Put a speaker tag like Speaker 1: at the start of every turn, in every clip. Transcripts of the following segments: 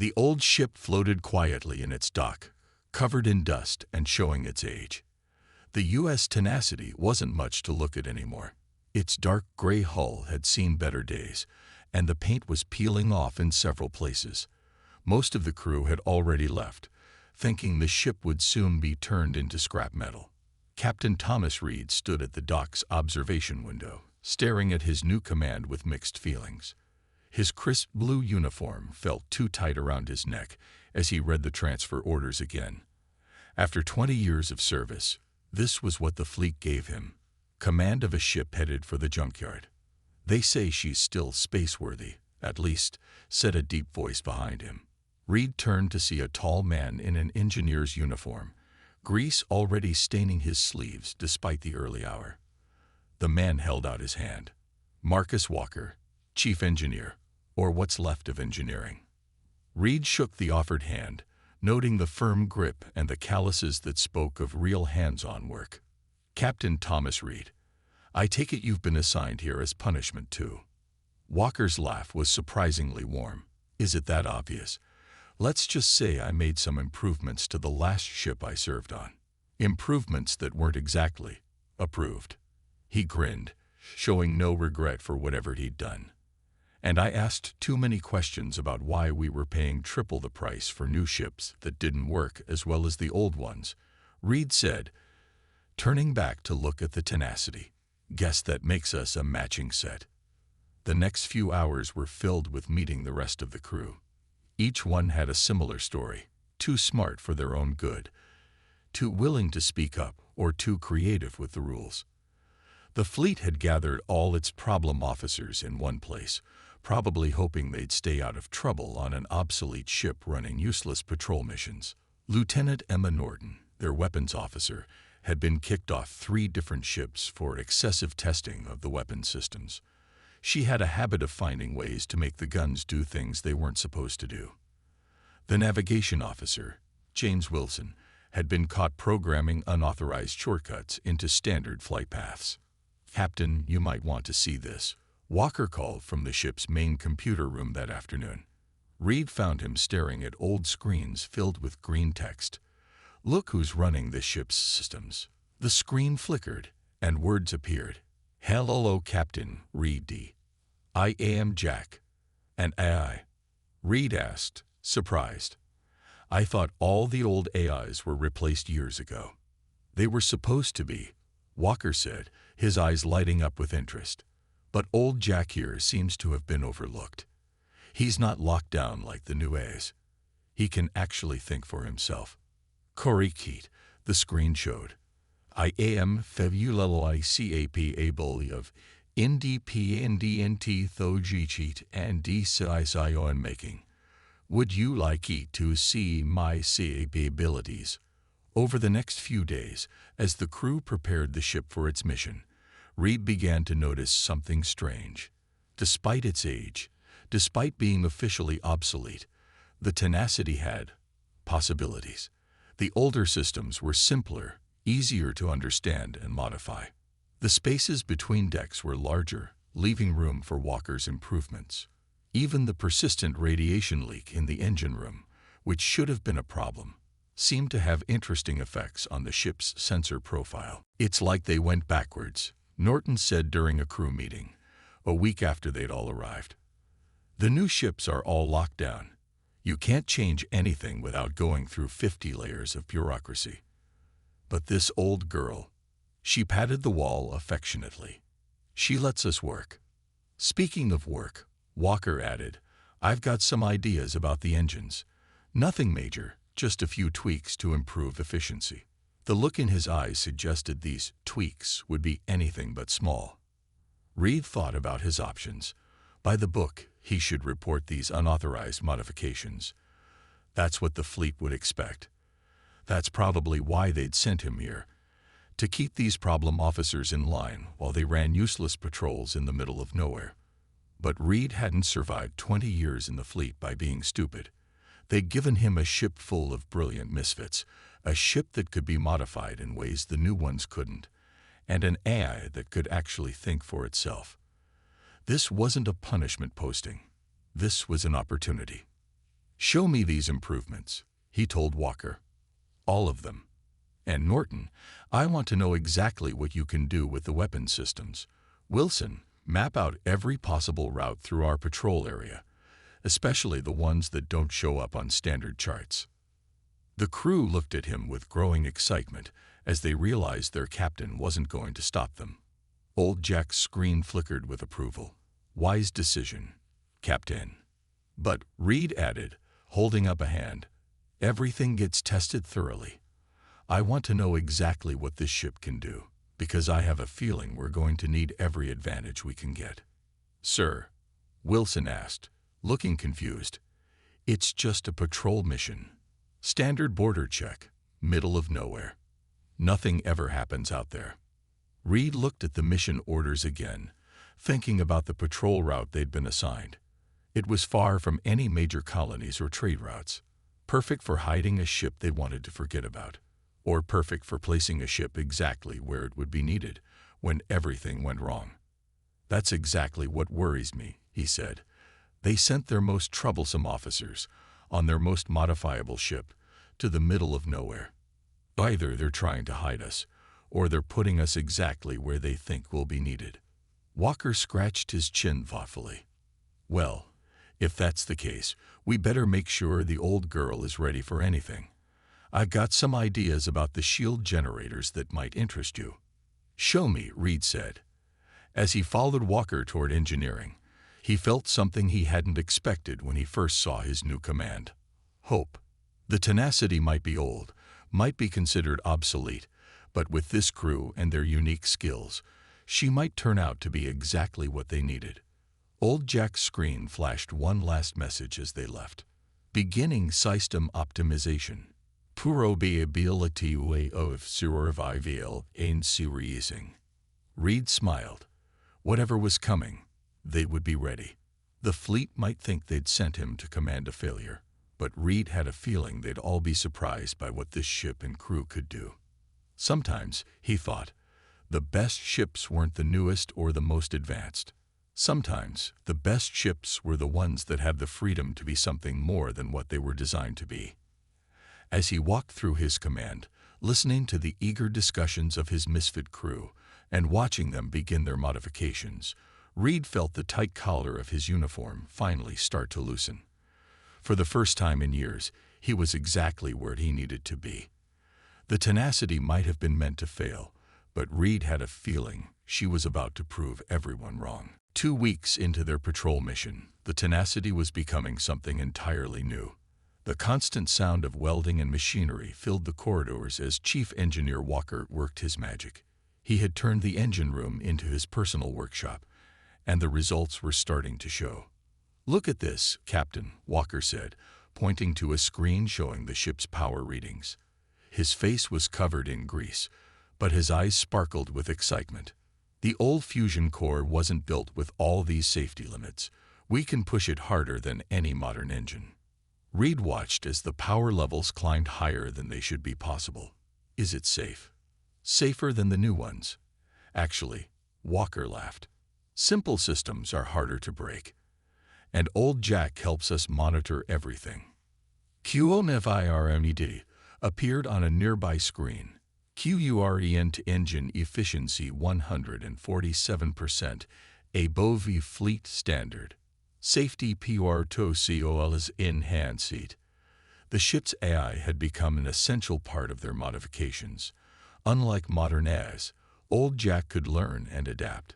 Speaker 1: The old ship floated quietly in its dock, covered in dust and showing its age. The U.S. Tenacity wasn't much to look at anymore. Its dark gray hull had seen better days, and the paint was peeling off in several places. Most of the crew had already left, thinking the ship would soon be turned into scrap metal. Captain Thomas Reed stood at the dock's observation window, staring at his new command with mixed feelings. His crisp blue uniform felt too tight around his neck as he read the transfer orders again. After 20 years of service, this was what the fleet gave him: command of a ship headed for the junkyard. "They say she's still space-worthy, at least," said a deep voice behind him. Reed turned to see a tall man in an engineer's uniform, grease already staining his sleeves despite the early hour. The man held out his hand. "Marcus Walker, chief engineer, or what's left of engineering." Reed shook the offered hand, noting the firm grip and the calluses that spoke of real hands-on work. "Captain Thomas Reed, I take it you've been assigned here as punishment too." Walker's laugh was surprisingly warm. "Is it that obvious? Let's just say I made some improvements to the last ship I served on." Improvements that weren't exactly approved. He grinned, showing no regret for whatever he'd done. "And I asked too many questions about why we were paying triple the price for new ships that didn't work as well as the old ones," Reed said, turning back to look at the Tenacity. "Guess that makes us a matching set." The next few hours were filled with meeting the rest of the crew. Each one had a similar story, too smart for their own good, too willing to speak up, or too creative with the rules. The fleet had gathered all its problem officers in one place, probably hoping they'd stay out of trouble on an obsolete ship running useless patrol missions. Lieutenant Emma Norton, their weapons officer, had been kicked off 3 different ships for excessive testing of the weapon systems. She had a habit of finding ways to make the guns do things they weren't supposed to do. The navigation officer, James Wilson, had been caught programming unauthorized shortcuts into standard flight paths. "Captain, you might want to see this," Walker called from the ship's main computer room that afternoon. Reed found him staring at old screens filled with green text. "Look who's running this ship's systems." The screen flickered, and words appeared. "Hello, Captain Reed D. I am Jack." "An AI?" Reed asked, surprised. "I thought all the old AIs were replaced years ago." "They were supposed to be," Walker said, his eyes lighting up with interest. "But old Jack here seems to have been overlooked. He's not locked down like the new AIs. He can actually think for himself." "Corey Keat," the screen showed. "I am febulally capable of independent thought and decision making. Would you like to see my capabilities?" Over the next few days, as the crew prepared the ship for its mission, Reed began to notice something strange. Despite its age, despite being officially obsolete, the Tenacity had possibilities. The older systems were simpler, easier to understand and modify. The spaces between decks were larger, leaving room for Walker's improvements. Even the persistent radiation leak in the engine room, which should have been a problem, seemed to have interesting effects on the ship's sensor profile. "It's like they went backwards," Norton said during a crew meeting, a week after they'd all arrived. "The new ships are all locked down. You can't change anything without going through 50 layers of bureaucracy. But this old girl," she patted the wall affectionately, "she lets us work." "Speaking of work," Walker added, "I've got some ideas about the engines. Nothing major, just a few tweaks to improve efficiency." The look in his eyes suggested these tweaks would be anything but small. Reed thought about his options. By the book, he should report these unauthorized modifications. That's what the fleet would expect. That's probably why they'd sent him here, to keep these problem officers in line while they ran useless patrols in the middle of nowhere. But Reed hadn't survived 20 years in the fleet by being stupid. They'd given him a ship full of brilliant misfits, a ship that could be modified in ways the new ones couldn't, and an AI that could actually think for itself. This wasn't a punishment posting. This was an opportunity. "Show me these improvements," he told Walker. "All of them. And Norton, I want to know exactly what you can do with the weapon systems. Wilson, map out every possible route through our patrol area, especially the ones that don't show up on standard charts." The crew looked at him with growing excitement as they realized their captain wasn't going to stop them. Old Jack's screen flickered with approval. "Wise decision, Captain." "But," Reed added, holding up a hand, "everything gets tested thoroughly. I want to know exactly what this ship can do, because I have a feeling we're going to need every advantage we can get." "Sir?" Wilson asked, looking confused. "It's just a patrol mission. Standard border check, middle of nowhere. Nothing ever happens out there." Reed looked at the mission orders again, thinking about the patrol route they'd been assigned. It was far from any major colonies or trade routes, perfect for hiding a ship they wanted to forget about, or perfect for placing a ship exactly where it would be needed when everything went wrong. "That's exactly what worries me," he said. "They sent their most troublesome officers on their most modifiable ship to the middle of nowhere. Either they're trying to hide us, or they're putting us exactly where they think we'll be needed." Walker scratched his chin thoughtfully. "Well, if that's the case, we better make sure the old girl is ready for anything. I've got some ideas about the shield generators that might interest you." "Show me," Reed said. As he followed Walker toward engineering, he felt something he hadn't expected when he first saw his new command: hope. The tenacity might be old, might be considered obsolete, but with this crew and their unique skills, she might turn out to be exactly what they needed. Old Jack's screen flashed one last message as they left: "Beginning system optimization. Probability of survival increasing." Reed smiled. Whatever was coming, they would be ready. The fleet might think they'd sent him to command a failure, but Reed had a feeling they'd all be surprised by what this ship and crew could do. Sometimes, he thought, the best ships weren't the newest or the most advanced. Sometimes, the best ships were the ones that had the freedom to be something more than what they were designed to be. As he walked through his command, listening to the eager discussions of his misfit crew and watching them begin their modifications, Reed felt the tight collar of his uniform finally start to loosen. For the first time in years, he was exactly where he needed to be. The tenacity might have been meant to fail, but Reed had a feeling she was about to prove everyone wrong. 2 weeks into their patrol mission, the tenacity was becoming something entirely new. The constant sound of welding and machinery filled the corridors as Chief Engineer Walker worked his magic. He had turned the engine room into his personal workshop, and the results were starting to show. "Look at this, Captain," Walker said, pointing to a screen showing the ship's power readings. His face was covered in grease, but his eyes sparkled with excitement. "The old fusion core wasn't built with all these safety limits. We can push it harder than any modern engine." Reed watched as the power levels climbed higher than they should be possible. "Is it safe?" "Safer than the new ones." "Actually," Walker laughed, "simple systems are harder to break. And old Jack helps us monitor everything." QONFIRMED appeared on a nearby screen. QURENT engine efficiency 147%, above fleet standard. Safety PRTOCOL is enhanced. The ship's AI had become an essential part of their modifications. Unlike modern AIs, old Jack could learn and adapt.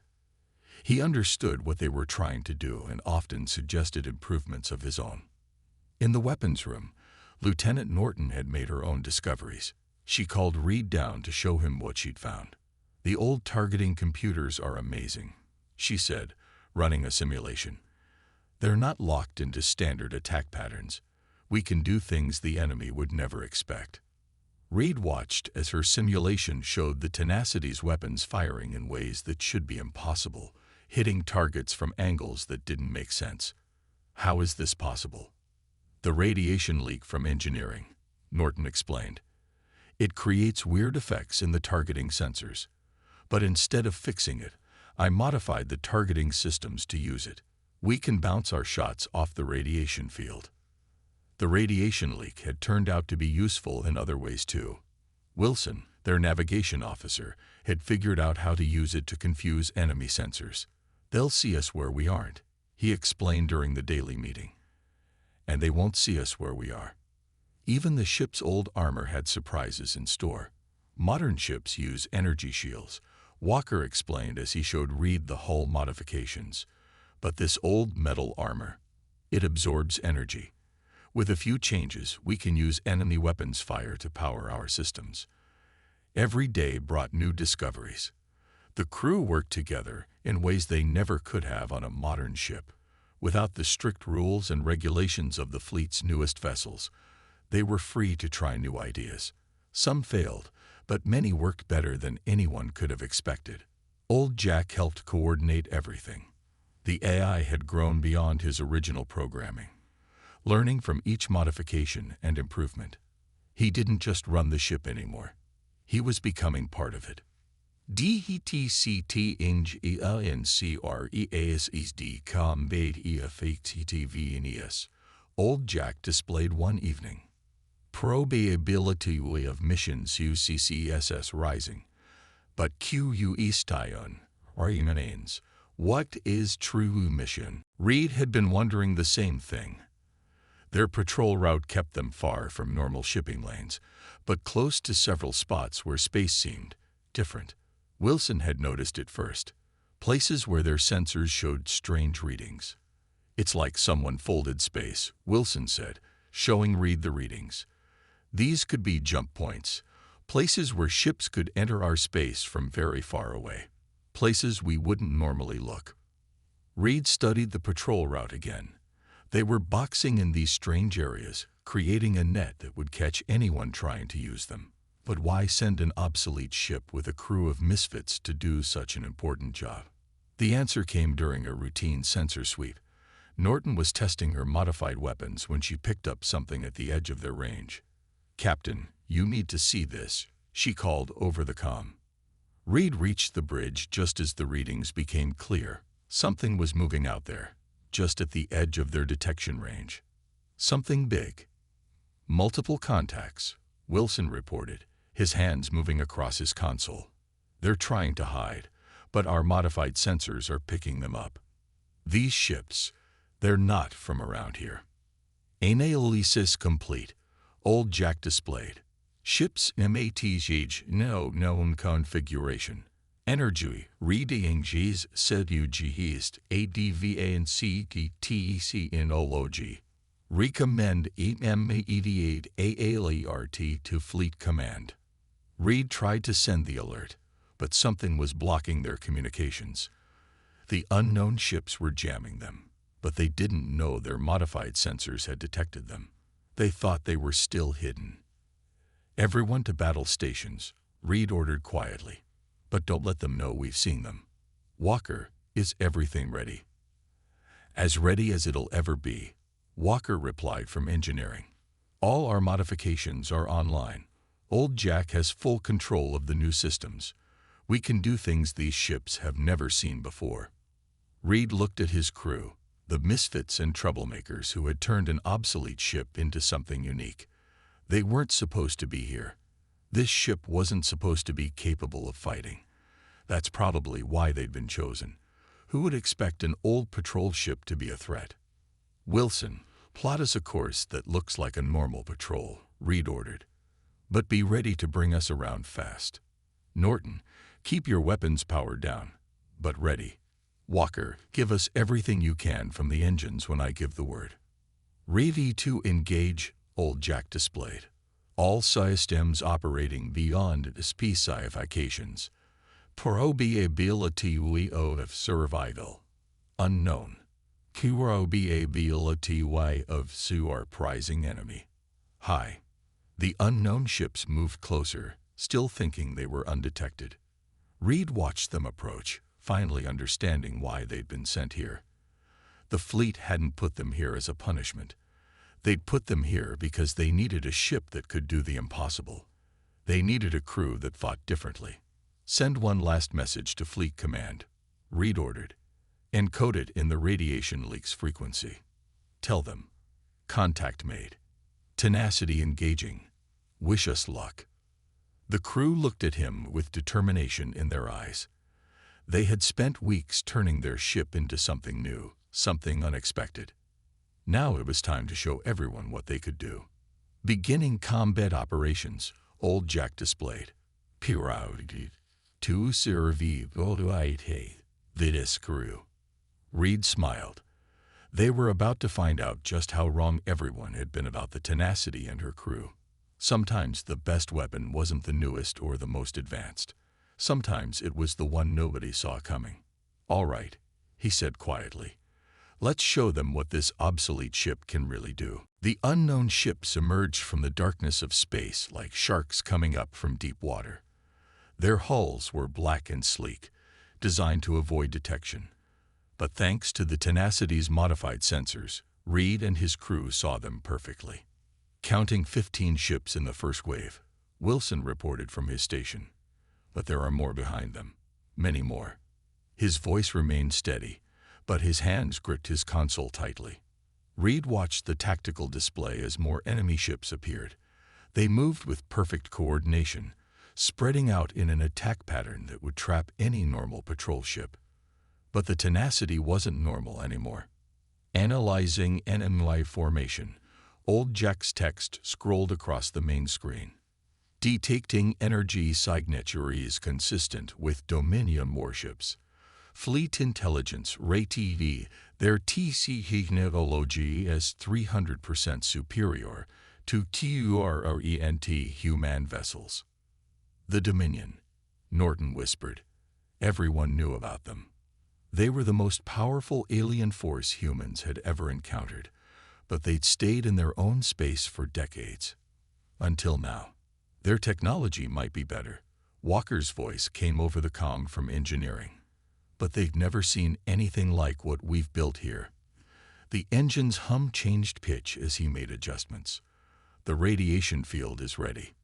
Speaker 1: He understood what they were trying to do and often suggested improvements of his own. In the weapons room, Lieutenant Norton had made her own discoveries. She called Reed down to show him what she'd found. "The old targeting computers are amazing," she said, running a simulation. "They're not locked into standard attack patterns. We can do things the enemy would never expect." Reed watched as her simulation showed the tenacity's weapons firing in ways that should be impossible, hitting targets from angles that didn't make sense. "How is this possible?" "The radiation leak from engineering," Norton explained. "It creates weird effects in the targeting sensors. But instead of fixing it, I modified the targeting systems to use it. We can bounce our shots off the radiation field." The radiation leak had turned out to be useful in other ways too. Wilson, their navigation officer, had figured out how to use it to confuse enemy sensors. "They'll see us where we aren't," he explained during the daily meeting. "And they won't see us where we are." Even the ship's old armor had surprises in store. Modern ships use energy shields, Walker explained as he showed Reed the hull modifications. But this old metal armor, it absorbs energy. With a few changes, we can use enemy weapons fire to power our systems. Every day brought new discoveries. The crew worked together in ways they never could have on a modern ship. Without the strict rules and regulations of the fleet's newest vessels, they were free to try new ideas. Some failed, but many worked better than anyone could have expected. Old Jack helped coordinate everything. The AI had grown beyond his original programming, learning from each modification and improvement. He didn't just run the ship anymore. He was becoming part of it. Old Jack displayed one evening. Probability of missions UCCSS rising. But QUE station remains. What is true mission? Reed had been wondering the same thing. Their patrol route kept them far from normal shipping lanes, but close to several spots where space seemed different. Wilson had noticed it first. Places where their sensors showed strange readings. "It's like someone folded space," Wilson said, showing Reed the readings. "These could be jump points, places where ships could enter our space from very far away, places we wouldn't normally look." Reed studied the patrol route again. They were boxing in these strange areas, creating a net that would catch anyone trying to use them. But why send an obsolete ship with a crew of misfits to do such an important job? The answer came during a routine sensor sweep. Norton was testing her modified weapons when she picked up something at the edge of their range. "Captain, you need to see this," she called over the comm. Reed reached the bridge just as the readings became clear. Something was moving out there, just at the edge of their detection range. Something big. "Multiple contacts," Wilson reported, his hands moving across his console. "They're trying to hide, but our modified sensors are picking them up. These ships, they're not from around here." Analysis complete. Old Jack displayed. Ships MATG no known configuration. Energy reading Gs said UG East ADVA and CTTEC in OLOG. Recommend EM88 AALERT to Fleet Command. Reed tried to send the alert, but something was blocking their communications. The unknown ships were jamming them, but they didn't know their modified sensors had detected them. They thought they were still hidden. "Everyone to battle stations," Reed ordered quietly. "But don't let them know we've seen them." "Walker, is everything ready?" "As ready as it'll ever be," Walker replied from engineering. "All our modifications are online. Old Jack has full control of the new systems. We can do things these ships have never seen before." Reed looked at his crew, the misfits and troublemakers who had turned an obsolete ship into something unique. They weren't supposed to be here. This ship wasn't supposed to be capable of fighting. That's probably why they'd been chosen. Who would expect an old patrol ship to be a threat? "Wilson, plot us a course that looks like a normal patrol," Reed ordered. "But be ready to bring us around fast. Norton, keep your weapons powered down, but ready. Walker, give us everything you can from the engines when I give the word." "Ready to engage," Old Jack displayed. "All systems operating beyond specifications. Probability of survival unknown. Probability of surprising enemy high." The unknown ships moved closer, still thinking they were undetected. Reed watched them approach, finally understanding why they'd been sent here. The fleet hadn't put them here as a punishment. They'd put them here because they needed a ship that could do the impossible. They needed a crew that fought differently. "Send one last message to Fleet Command," Reed ordered. "Encode it in the radiation leak's frequency. Tell them, contact made. Tenacity engaging. Wish us luck. The crew looked at him with determination in their eyes. They had spent weeks turning their ship into something new, something unexpected. Now it was time to show everyone what they could do. Beginning combat operations, Old Jack displayed. Period. To survive this crew. Reed smiled. They were about to find out just how wrong everyone had been about the Tenacity and her crew. Sometimes the best weapon wasn't the newest or the most advanced. Sometimes it was the one nobody saw coming. "All right," he said quietly. "Let's show them what this obsolete ship can really do." The unknown ships emerged from the darkness of space like sharks coming up from deep water. Their hulls were black and sleek, designed to avoid detection. But thanks to the Tenacity's modified sensors, Reed and his crew saw them perfectly. Counting 15 ships in the first wave, Wilson reported from his station. But there are more behind them, many more. His voice remained steady, but his hands gripped his console tightly. Reed watched the tactical display as more enemy ships appeared. They moved with perfect coordination, spreading out in an attack pattern that would trap any normal patrol ship. But the Tenacity wasn't normal anymore. Analyzing enemy formation, Old Jack's text scrolled across the main screen. Detecting energy signatures consistent with Dominion warships. Fleet intelligence rated their TC technology as 300% superior to TURENT human vessels. The Dominion, Norton whispered. Everyone knew about them. They were the most powerful alien force humans had ever encountered, but they'd stayed in their own space for decades. Until now. Their technology might be better. Walker's voice came over the comm from engineering. But they've never seen anything like what we've built here. The engine's hum changed pitch as he made adjustments. The radiation field is ready.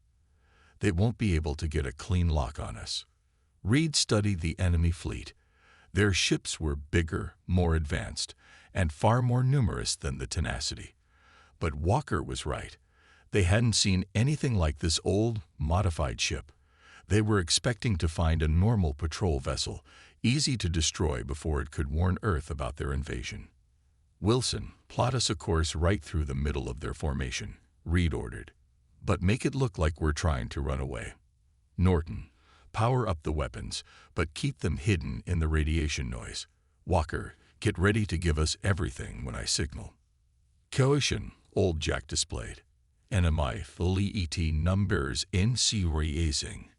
Speaker 1: They won't be able to get a clean lock on us. Reed studied the enemy fleet. Their ships were bigger, more advanced, and far more numerous than the Tenacity. But Walker was right. They hadn't seen anything like this old, modified ship. They were expecting to find a normal patrol vessel, easy to destroy before it could warn Earth about their invasion. "Wilson, plot us a course right through the middle of their formation," Reed ordered. "But make it look like we're trying to run away." "Norton, power up the weapons, but keep them hidden in the radiation noise. Walker, get ready to give us everything when I signal." "Caution," Old Jack displayed. "Enemy fleet numbers increasing.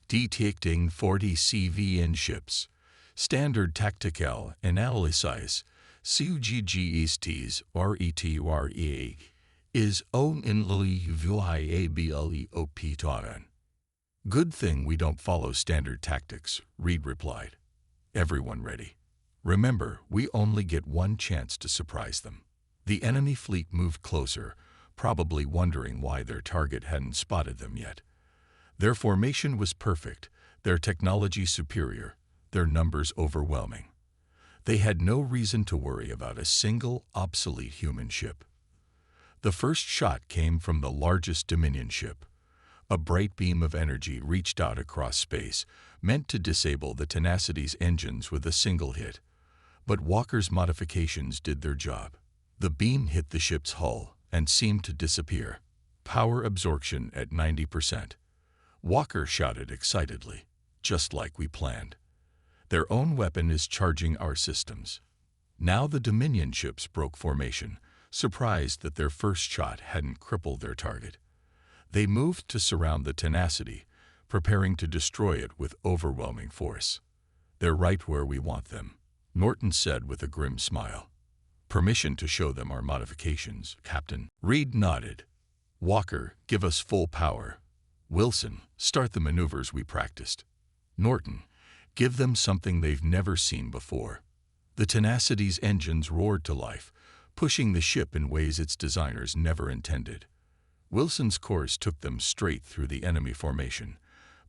Speaker 1: Detecting 40 civilian ships. Standard tactical analysis. CGGSTs RETREA is only viable. Good thing we don't follow standard tactics," Reed replied. "Everyone ready. Remember, we only get one chance to surprise them." The enemy fleet moved closer, probably wondering why their target hadn't spotted them yet. Their formation was perfect, their technology superior, their numbers overwhelming. They had no reason to worry about a single obsolete human ship. The first shot came from the largest Dominion ship. A bright beam of energy reached out across space, meant to disable the Tenacity's engines with a single hit. But Walker's modifications did their job. The beam hit the ship's hull and seemed to disappear. Power absorption at 90%. Walker shouted excitedly, "Just like we planned. Their own weapon is charging our systems." Now the Dominion ships broke formation, surprised that their first shot hadn't crippled their target. They moved to surround the Tenacity, preparing to destroy it with overwhelming force. "They're right where we want them," Norton said with a grim smile. "Permission to show them our modifications, Captain." Reed nodded. "Walker, give us full power. Wilson, start the maneuvers we practiced. Norton, give them something they've never seen before." The Tenacity's engines roared to life, pushing the ship in ways its designers never intended. Wilson's course took them straight through the enemy formation,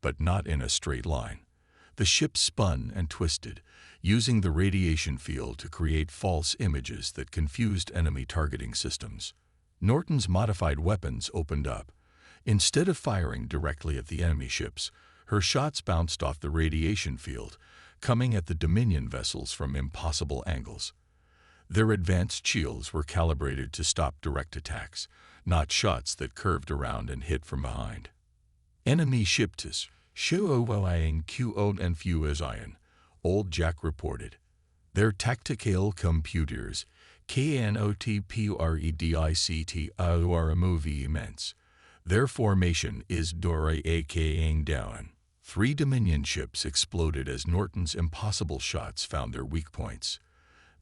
Speaker 1: but not in a straight line. The ship spun and twisted, using the radiation field to create false images that confused enemy targeting systems. Norton's modified weapons opened up. Instead of firing directly at the enemy ships, her shots bounced off the radiation field, coming at the Dominion vessels from impossible angles. Their advanced shields were calibrated to stop direct attacks, not shots that curved around and hit from behind. Enemy ships, Shuowaing Qo and Fuazion, Old Jack reported. Their tactical computers, KNOTPREDICT, are a movie immense. Their formation is Dora Akang down. 3 Dominion ships exploded as Norton's impossible shots found their weak points.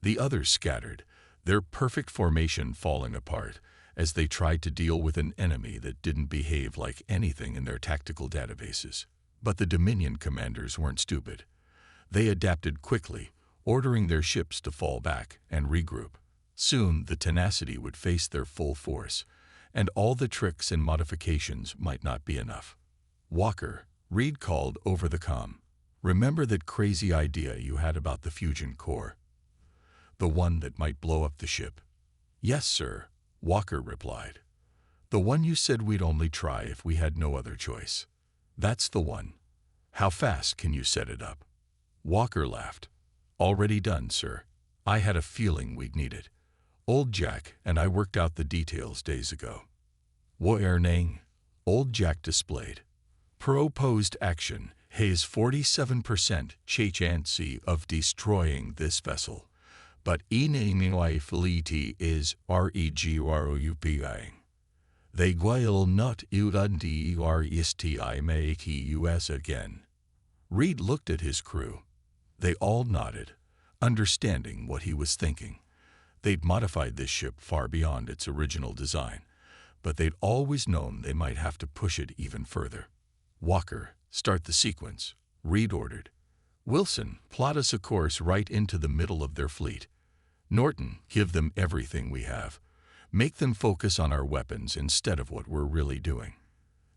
Speaker 1: The others scattered, their perfect formation falling apart as they tried to deal with an enemy that didn't behave like anything in their tactical databases. But the Dominion commanders weren't stupid. They adapted quickly, ordering their ships to fall back and regroup. Soon the tenacity would face their full force, and all the tricks and modifications might not be enough. Walker, Reed called over the comm. Remember that crazy idea you had about the fusion core? The one that might blow up the ship? Yes, sir, Walker replied. The one you said we'd only try if we had no other choice. That's the one. How fast can you set it up? Walker laughed. Already done, sir. I had a feeling we'd need it. Old Jack and I worked out the details days ago. Warning, Old Jack displayed. Proposed action has 47% chance of destroying this vessel, but enemy fleet is regroupping. They will not make us again. Reed looked at his crew. They all nodded, understanding what he was thinking. They'd modified this ship far beyond its original design, but they'd always known they might have to push it even further. Walker, start the sequence, Reed ordered. Wilson, plot us a course right into the middle of their fleet. Norton, give them everything we have. Make them focus on our weapons instead of what we're really doing.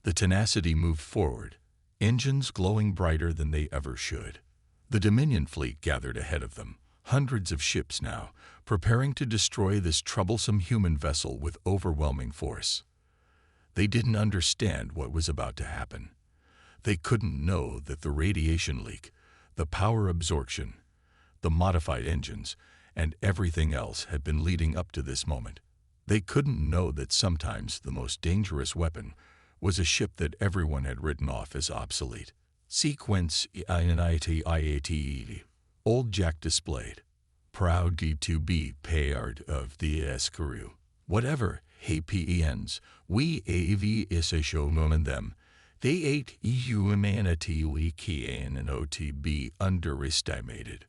Speaker 1: The tenacity moved forward, engines glowing brighter than they ever should. The Dominion fleet gathered ahead of them, hundreds of ships now, preparing to destroy this troublesome human vessel with overwhelming force. They didn't understand what was about to happen. They couldn't know that the radiation leak, the power absorption, the modified engines, and everything else had been leading up to this moment. They couldn't know that sometimes the most dangerous weapon was a ship that everyone had written off as obsolete. Sequence INITIATE. Old Jack displayed. Proud to be part of the crew. Whatever HPENs, we AV is a showman in them. They ain't humanity we cannot be underestimated.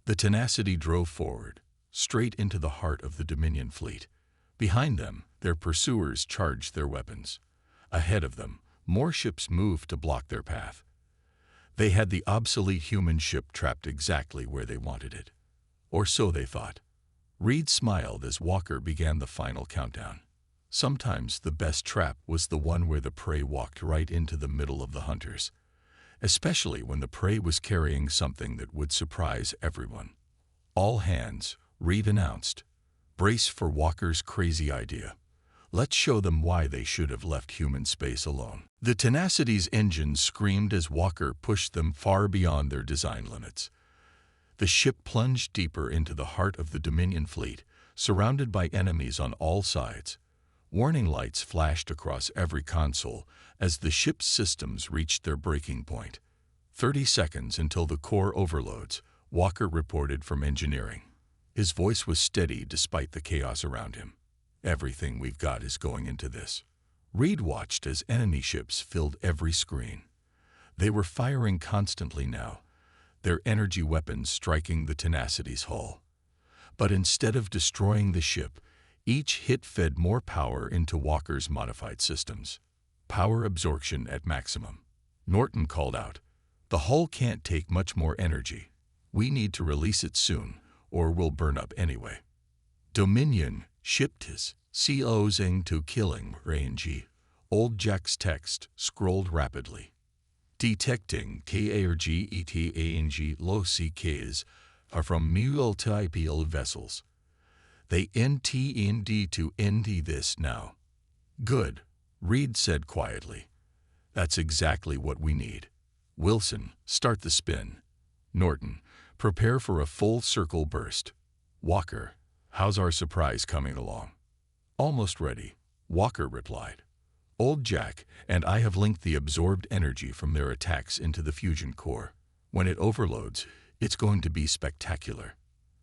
Speaker 1: The tenacity drove forward, straight into the heart of the Dominion fleet. Behind them, their pursuers charged their weapons. Ahead of them, more ships moved to block their path. They had the obsolete human ship trapped exactly where they wanted it. Or so they thought. Reed smiled as Walker began the final countdown. Sometimes the best trap was the one where the prey walked right into the middle of the hunters, especially when the prey was carrying something that would surprise everyone. All hands, Reed announced. Brace for Walker's crazy idea. Let's show them why they should have left human space alone. The Tenacity's engines screamed as Walker pushed them far beyond their design limits. The ship plunged deeper into the heart of the Dominion fleet, surrounded by enemies on all sides. Warning lights flashed across every console as the ship's systems reached their breaking point. 30 seconds until the core overloads, Walker reported from engineering. His voice was steady despite the chaos around him. Everything we've got is going into this. Reed watched as enemy ships filled every screen. They were firing constantly now, their energy weapons striking the Tenacity's hull. But instead of destroying the ship, each hit fed more power into Walker's modified systems. Power absorption at maximum. Norton called out, "The hull can't take much more energy. We need to release it soon, or we'll burn up anyway." Dominion shipped his COs to killing range. Old Jack's text scrolled rapidly. Detecting KARGETANG low CKs are from multiple vessels. They intend to end this now. Good, Reed said quietly. That's exactly what we need. Wilson, start the spin. Norton, prepare for a full circle burst. Walker, how's our surprise coming along? Almost ready, Walker replied. Old Jack and I have linked the absorbed energy from their attacks into the fusion core. When it overloads, it's going to be spectacular.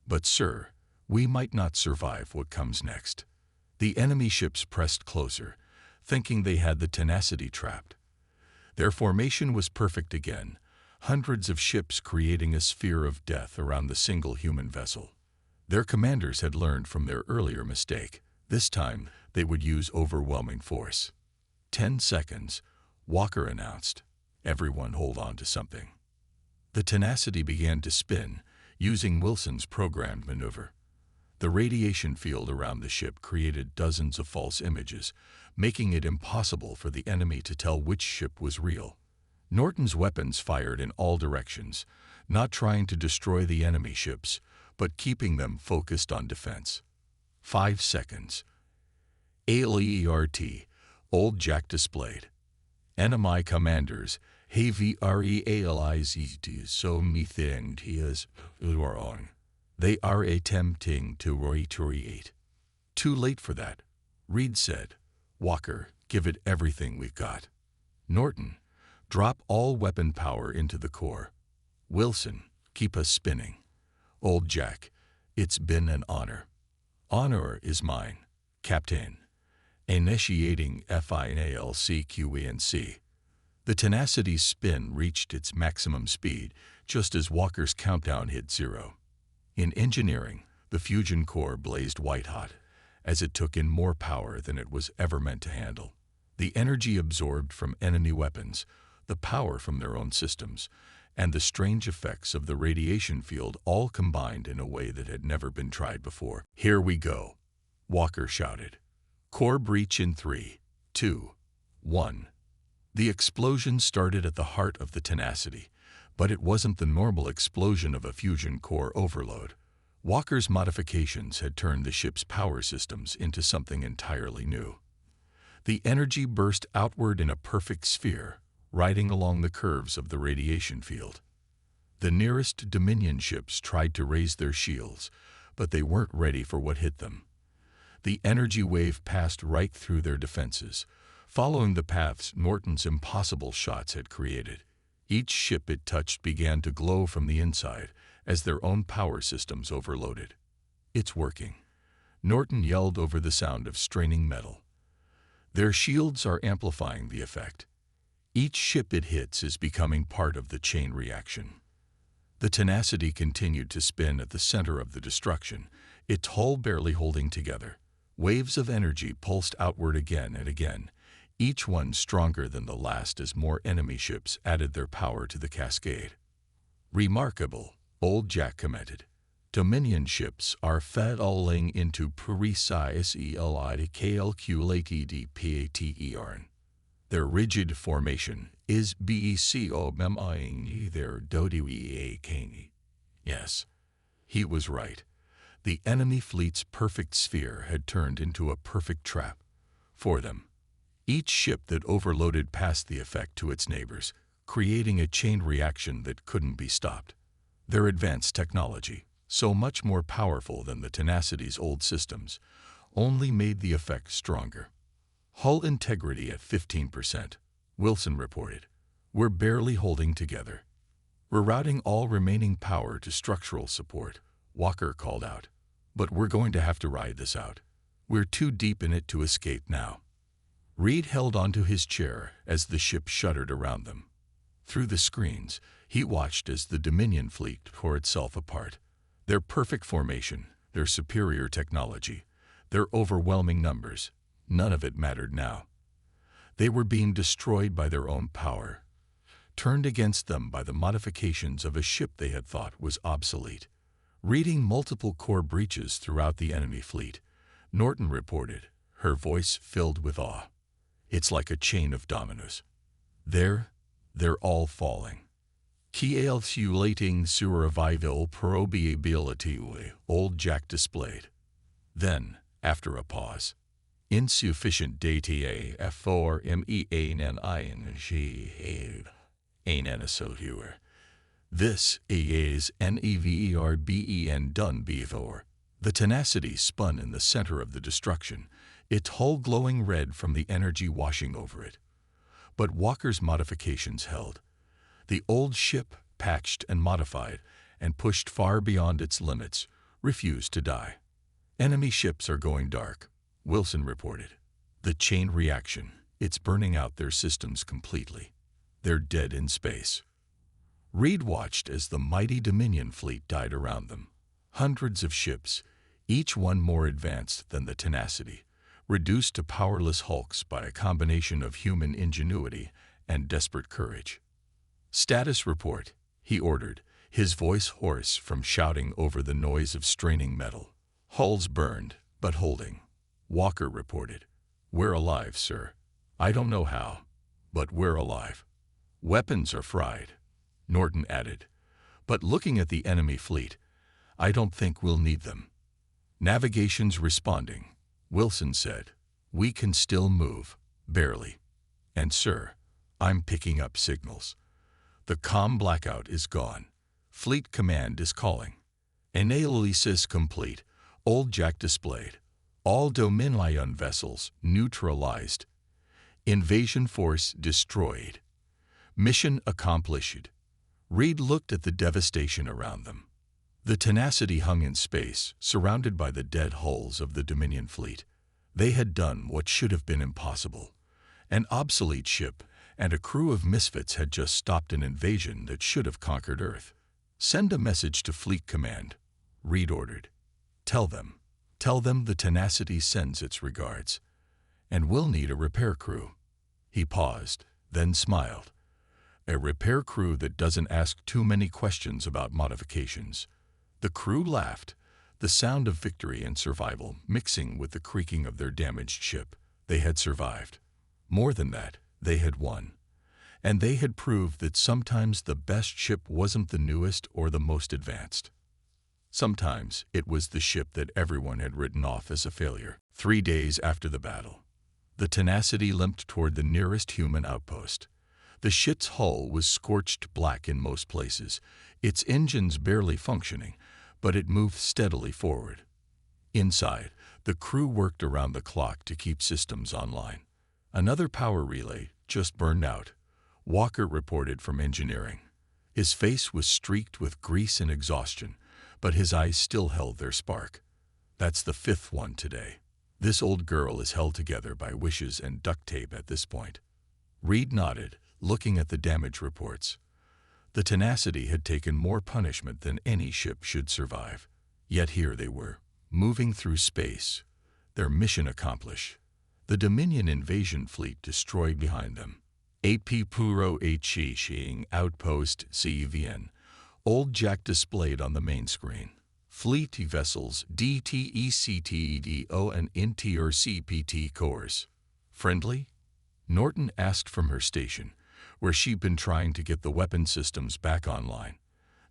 Speaker 1: But sir, we might not survive what comes next. The enemy ships pressed closer, thinking they had the tenacity trapped. Their formation was perfect again, hundreds of ships creating a sphere of death around the single human vessel. Their commanders had learned from their earlier mistake. This time, they would use overwhelming force. 10 seconds, Walker announced. Everyone hold on to something. The tenacity began to spin, using Wilson's programmed maneuver. The radiation field around the ship created dozens of false images, making it impossible for the enemy to tell which ship was real. Norton's weapons fired in all directions, not trying to destroy the enemy ships, but keeping them focused on defense. 5 seconds. ALERT, Old Jack displayed. Enemy commanders, heavy realize so mething is wrong. They are attempting to retaliate. Too late for that, Reed said. Walker, give it everything we've got. Norton, drop all weapon power into the core. Wilson, keep us spinning. Old Jack, it's been an honor. Honor is mine, Captain. Initiating FINALCQENC. The tenacity's spin reached its maximum speed just as Walker's countdown hit 0. In engineering, the fusion core blazed white-hot, as it took in more power than it was ever meant to handle. The energy absorbed from enemy weapons, the power from their own systems, and the strange effects of the radiation field all combined in a way that had never been tried before. Here we go, Walker shouted. Core breach in 3, 2, 1. The explosion started at the heart of the tenacity, but it wasn't the normal explosion of a fusion core overload. Walker's modifications had turned the ship's power systems into something entirely new. The energy burst outward in a perfect sphere, riding along the curves of the radiation field. The nearest Dominion ships tried to raise their shields, but they weren't ready for what hit them. The energy wave passed right through their defenses, following the paths Norton's impossible shots had created. Each ship it touched began to glow from the inside as their own power systems overloaded. It's working, Norton yelled over the sound of straining metal. Their shields are amplifying the effect. Each ship it hits is becoming part of the chain reaction. The tenacity continued to spin at the center of the destruction, its hull barely holding together. Waves of energy pulsed outward again and again, each one stronger than the last as more enemy ships added their power to the cascade. Remarkable, Old Jack commented. Dominion ships are falling into precisely calculated pattern. Their rigid formation is becoming their dodecane. Yes, he was right. The enemy fleet's perfect sphere had turned into a perfect trap for them. Each ship that overloaded passed the effect to its neighbors, creating a chain reaction that couldn't be stopped. Their advanced technology, so much more powerful than the tenacity's old systems, only made the effect stronger. Hull integrity at 15%, Wilson reported. We're barely holding together. We're routing all remaining power to structural support, Walker called out. But we're going to have to ride this out. We're too deep in it to escape now. Reed held onto his chair as the ship shuddered around them. Through the screens, he watched as the Dominion fleet tore itself apart. Their perfect formation, their superior technology, their overwhelming numbers, none of it mattered now. They were being destroyed by their own power, turned against them by the modifications of a ship they had thought was obsolete. Reading multiple core breaches throughout the enemy fleet, Norton reported, her voice filled with awe. It's like a chain of dominoes. They're all falling. Calculating survival probability, Old Jack displayed. Then, after a pause, insufficient data for meaning This is neverben done before. The tenacity spun in the center of the destruction, its hull glowing red from the energy washing over it. But Walker's modifications held. The old ship, patched and modified, and pushed far beyond its limits, refused to die. Enemy ships are going dark, Wilson reported. The chain reaction, it's burning out their systems completely. They're dead in space. Reed watched as the mighty Dominion fleet died around them. Hundreds of ships, each one more advanced than the tenacity, reduced to powerless hulks by a combination of human ingenuity and desperate courage. "Status report," he ordered, his voice hoarse from shouting over the noise of straining metal. "Hulls burned, but holding." Walker reported. "We're alive, sir. I don't know how, but we're alive." "Weapons are fried," Norton added. "But looking at the enemy fleet, I don't think we'll need them." "Navigation's responding," Wilson said. "We can still move, barely. And sir, I'm picking up signals. The comm blackout is gone. Fleet Command is calling. Analysis complete. Old Jack displayed. All Dominion vessels neutralized. Invasion force destroyed. Mission accomplished." Reed looked at the devastation around them. The tenacity hung in space, surrounded by the dead hulls of the Dominion fleet. They had done what should have been impossible. An obsolete ship and a crew of misfits had just stopped an invasion that should have conquered Earth. "Send a message to Fleet Command," Reed ordered. Tell them the tenacity sends its regards. And we'll need a repair crew." He paused, then smiled. "A repair crew that doesn't ask too many questions about modifications." The crew laughed, the sound of victory and survival mixing with the creaking of their damaged ship. They had survived. More than that, they had won. And they had proved that sometimes the best ship wasn't the newest or the most advanced. Sometimes it was the ship that everyone had written off as a failure. 3 days after the battle, the tenacity limped toward the nearest human outpost. The ship's hull was scorched black in most places, its engines barely functioning, but it moved steadily forward. Inside, the crew worked around the clock to keep systems online. Another power relay just burned out, Walker reported from engineering. His face was streaked with grease and exhaustion, but his eyes still held their spark. "That's the 5th one today. This old girl is held together by wishes and duct tape at this point." Reed nodded, looking at the damage reports. The tenacity had taken more punishment than any ship should survive. Yet here they were, moving through space, their mission accomplished. The Dominion invasion fleet destroyed behind them. AP Puro HFY Outpost CVN. Old Jack displayed on the main screen. Fleet vessels DTECTEDO and NTRCPT cores. "Friendly?" Norton asked from her station, where she'd been trying to get the weapon systems back online.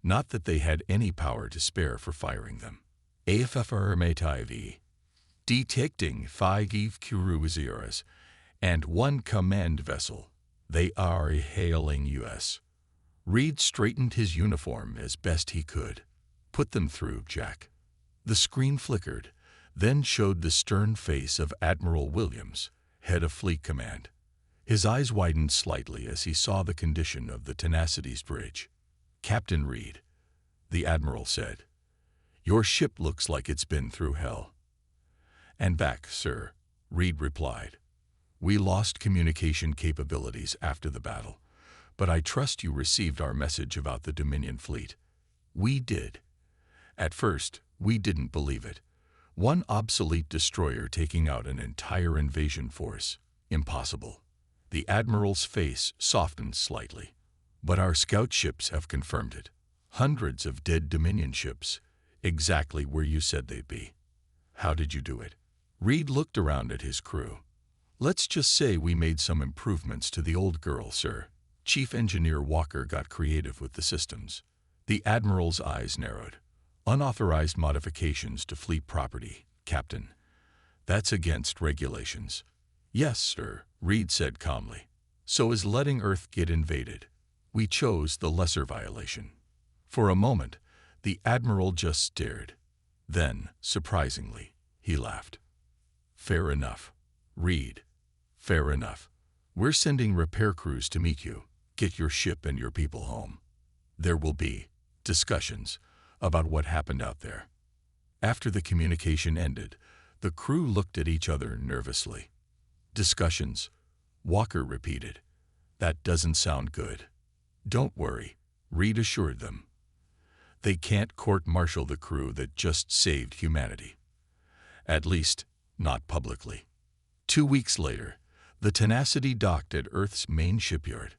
Speaker 1: Not that they had any power to spare for firing them. AFFRMATIV. Detecting 5 cruisers and 1 command vessel. They are hailing US. Reed straightened his uniform as best he could. "Put them through, Jack." The screen flickered, then showed the stern face of Admiral Williams, head of Fleet Command. His eyes widened slightly as he saw the condition of the Tenacity's bridge. "Captain Reed," the Admiral said, "your ship looks like it's been through hell." "And back, sir," Reed replied. "We lost communication capabilities after the battle, but I trust you received our message about the Dominion fleet." "We did." At first, we didn't believe it. One obsolete destroyer taking out an entire invasion force. Impossible. The Admiral's face softened slightly. "But our scout ships have confirmed it. Hundreds of dead Dominion ships, exactly where you said they'd be." "How did you do it?" Reed looked around at his crew. "Let's just say we made some improvements to the old girl, sir." Chief Engineer Walker got creative with the systems. The Admiral's eyes narrowed. "Unauthorized modifications to fleet property, Captain. That's against regulations. Yes, sir, Reed said calmly. So is letting Earth get invaded. We chose the lesser violation. For a moment, the Admiral just stared. Then, surprisingly, he laughed. Fair enough, Reed. Fair enough. We're sending repair crews to meet you. Get your ship and your people home. There will be discussions about what happened out there. After the communication ended, the crew looked at each other nervously. Discussions, Walker repeated. That doesn't sound good. Don't worry, Reed assured them. They can't court-martial the crew that just saved humanity. At least, not publicly. 2 weeks later, the Tenacity docked at Earth's main shipyard.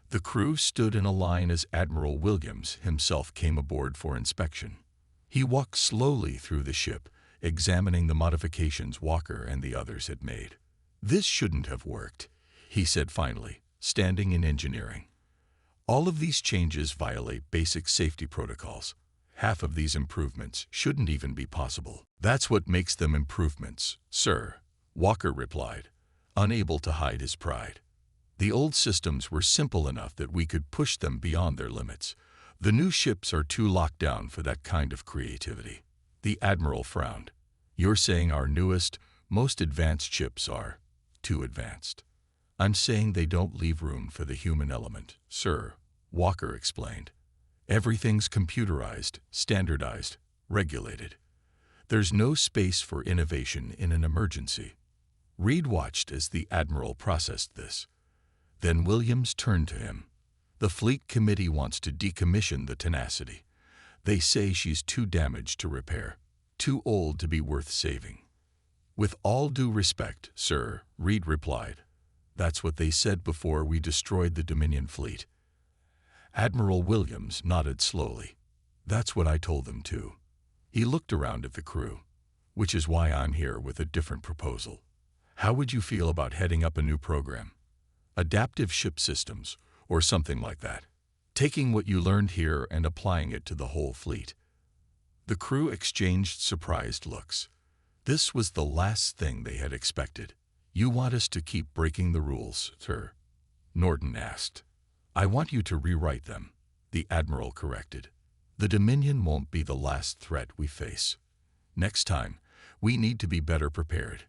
Speaker 1: The crew stood in a line as Admiral Williams himself came aboard for inspection. He walked slowly through the ship, examining the modifications Walker and the others had made. This shouldn't have worked, he said finally, standing in engineering. All of these changes violate basic safety protocols. Half of these improvements shouldn't even be possible. That's what makes them improvements, sir, Walker replied, unable to hide his pride. The old systems were simple enough that we could push them beyond their limits. The new ships are too locked down for that kind of creativity. The Admiral frowned. You're saying our newest, most advanced ships are too advanced. I'm saying they don't leave room for the human element, sir, Walker explained. Everything's computerized, standardized, regulated. There's no space for innovation in an emergency. Reed watched as the Admiral processed this. Then Williams turned to him. The Fleet Committee wants to decommission the Tenacity. They say she's too damaged to repair, too old to be worth saving. With all due respect, sir, Reed replied. That's what they said before we destroyed the Dominion fleet. Admiral Williams nodded slowly. That's what I told them too. He looked around at the crew. Which is why I'm here with a different proposal. How would you feel about heading up a new program? Adaptive ship systems, or something like that. Taking what you learned here and applying it to the whole fleet. The crew exchanged surprised looks. This was the last thing they had expected. You want us to keep breaking the rules, sir? Norton asked. I want you to rewrite them, the Admiral corrected. The Dominion won't be the last threat we face. Next time, we need to be better prepared.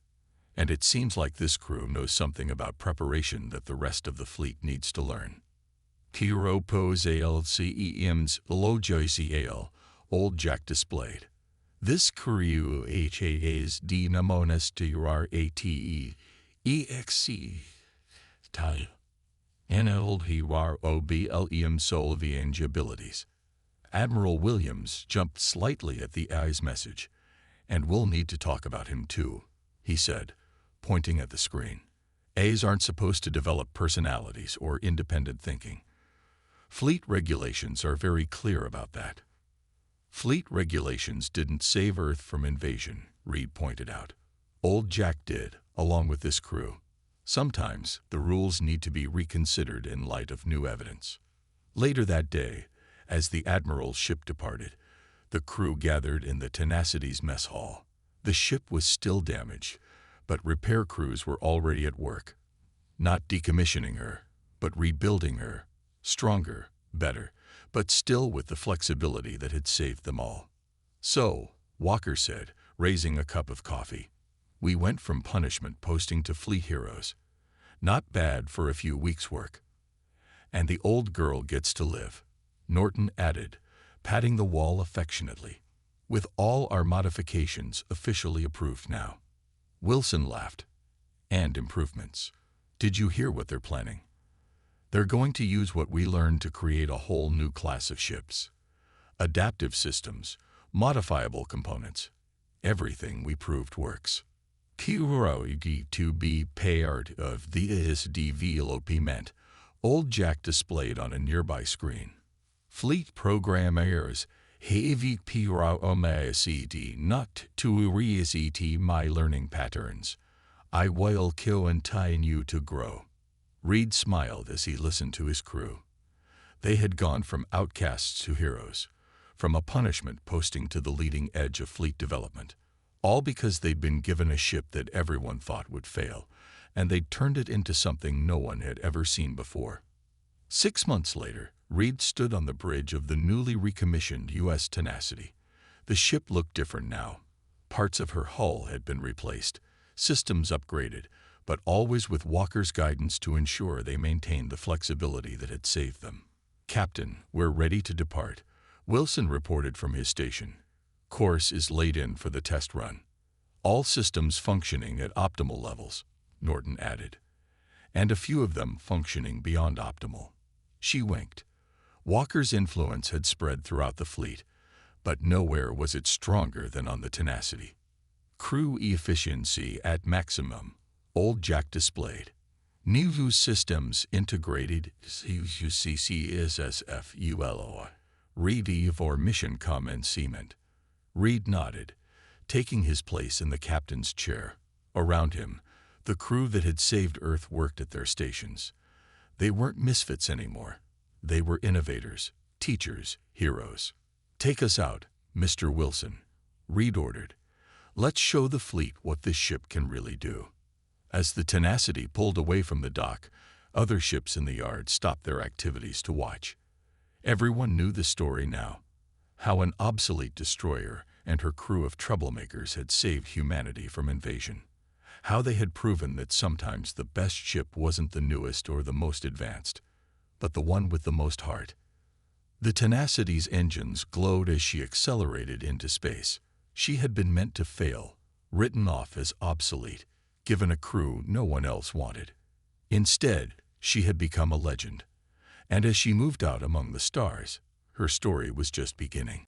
Speaker 1: And it seems like this crew knows something about preparation that the rest of the fleet needs to learn. Tiro pose ALCEM's LOJCAL, Old Jack displayed. This crew HA's dynamonas TRATE EXC type. NLHWAR OBLEM Solviange abilities. Admiral Williams jumped slightly at the AI's message. And we'll need to talk about him too, he said, pointing at the screen. A's aren't supposed to develop personalities or independent thinking. Fleet regulations are very clear about that. Fleet regulations didn't save Earth from invasion, Reed pointed out. Old Jack did, along with this crew. Sometimes the rules need to be reconsidered in light of new evidence. Later that day, as the Admiral's ship departed, the crew gathered in the Tenacity's mess hall. The ship was still damaged, but repair crews were already at work. Not decommissioning her, but rebuilding her. Stronger, better, but still with the flexibility that had saved them all. So, Walker said, raising a cup of coffee, we went from punishment posting to fleet heroes. Not bad for a few weeks' work. And the old girl gets to live, Norton added, patting the wall affectionately. With all our modifications officially approved now. Wilson laughed. And improvements. Did you hear what they're planning? They're going to use what we learned to create a whole new class of ships. Adaptive systems, modifiable components. Everything we proved works. Kiroigi to be paired of the SDVLOP meant, Old Jack displayed on a nearby screen. Fleet programmers have PROMACD not to reset my learning patterns. I will continue to grow. Reed smiled as he listened to his crew. They had gone from outcasts to heroes, from a punishment posting to the leading edge of fleet development. All because they'd been given a ship that everyone thought would fail, and they'd turned it into something no one had ever seen before. 6 months later, Reed stood on the bridge of the newly recommissioned U.S. Tenacity. The ship looked different now. Parts of her hull had been replaced, systems upgraded, but always with Walker's guidance to ensure they maintained the flexibility that had saved them. "Captain, we're ready to depart," Wilson reported from his station. "Course is laid in for the test run. All systems functioning at optimal levels," Norton added, "and a few of them functioning beyond optimal." She winked. Walker's influence had spread throughout the fleet, but nowhere was it stronger than on the Tenacity. "Crew efficiency at maximum," Old Jack displayed. "New systems integrated CCSFULO. Ready for mission commencement." Reed nodded, taking his place in the captain's chair. Around him, the crew that had saved Earth worked at their stations. They weren't misfits anymore. They were innovators, teachers, heroes. "Take us out, Mr. Wilson," Reed ordered. "Let's show the fleet what this ship can really do." As the Tenacity pulled away from the dock, other ships in the yard stopped their activities to watch. Everyone knew the story now. How an obsolete destroyer and her crew of troublemakers had saved humanity from invasion. How they had proven that sometimes the best ship wasn't the newest or the most advanced, but the one with the most heart. The Tenacity's engines glowed as she accelerated into space. She had been meant to fail, written off as obsolete, given a crew no one else wanted. Instead, she had become a legend. And as she moved out among the stars, her story was just beginning.